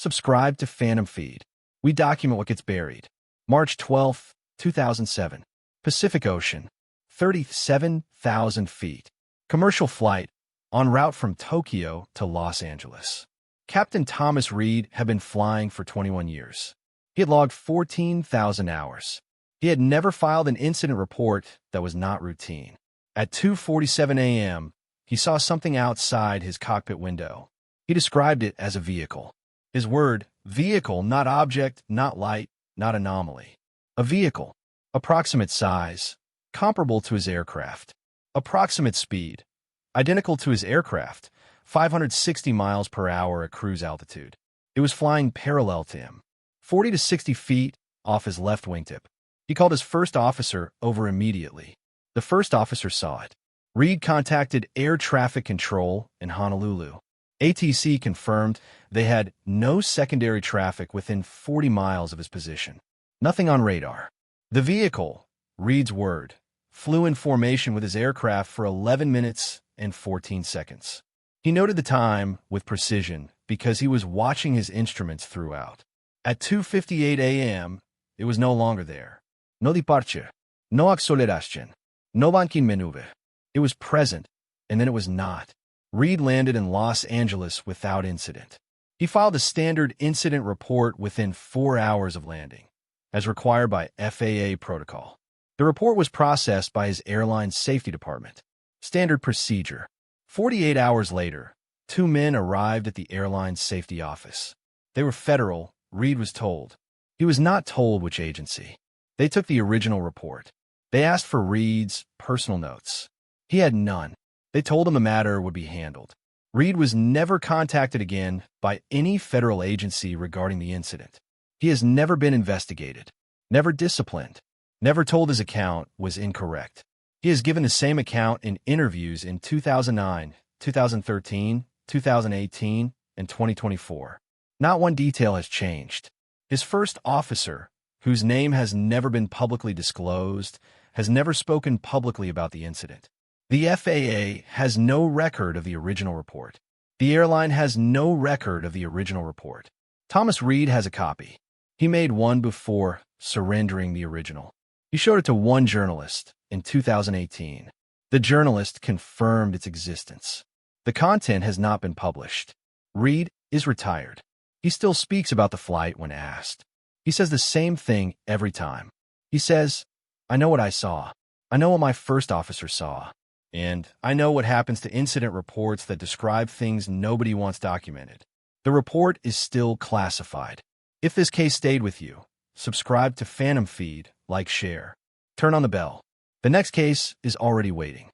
Subscribe to Phantom Feed. We document what gets buried. March 12, 2007. Pacific Ocean. 37,000 feet. Commercial flight en route from Tokyo to Los Angeles. Captain Thomas Reid had been flying for 21 years. He had logged 14,000 hours. He had never filed an incident report that was not routine. At 2:47 a.m., he saw something outside his cockpit window. He described it as a vehicle. His word, vehicle, not object, not light, not anomaly. A vehicle. Approximate size. Comparable to his aircraft. Approximate speed. Identical to his aircraft. 560 miles per hour at cruise altitude. It was flying parallel to him. 40 to 60 feet off his left wingtip. He called his first officer over immediately. The first officer saw it. Reid contacted air traffic control in Honolulu. ATC confirmed they had no secondary traffic within 40 miles of his position. Nothing on radar. The vehicle, Reid's word, flew in formation with his aircraft for 11 minutes and 14 seconds. He noted the time with precision because he was watching his instruments throughout. At 2:58 a.m., it was no longer there. No departure, no acceleración, no banking maneuver. It was present, and then it was not. Reid landed in Los Angeles without incident. He filed a standard incident report within 4 hours of landing, as required by FAA protocol. The report was processed by his airline's safety department. Standard procedure. 48 hours later, 2 men arrived at the airline's safety office. They were federal, Reid was told. He was not told which agency. They took the original report. They asked for Reid's personal notes. He had none. They told him the matter would be handled. Reid was never contacted again by any federal agency regarding the incident. He has never been investigated, never disciplined, never told his account was incorrect. He has given the same account in interviews in 2009, 2013, 2018, and 2024. Not one detail has changed. His first officer, whose name has never been publicly disclosed, has never spoken publicly about the incident. The FAA has no record of the original report. The airline has no record of the original report. Thomas Reid has a copy. He made one before surrendering the original. He showed it to one journalist in 2018. The journalist confirmed its existence. The content has not been published. Reid is retired. He still speaks about the flight when asked. He says the same thing every time. He says, "I know what I saw. I know what my first officer saw. And I know what happens to incident reports that describe things nobody wants documented." The report is still classified. If this case stayed with you, subscribe to Phantom Feed, like, share. Turn on the bell. The next case is already waiting.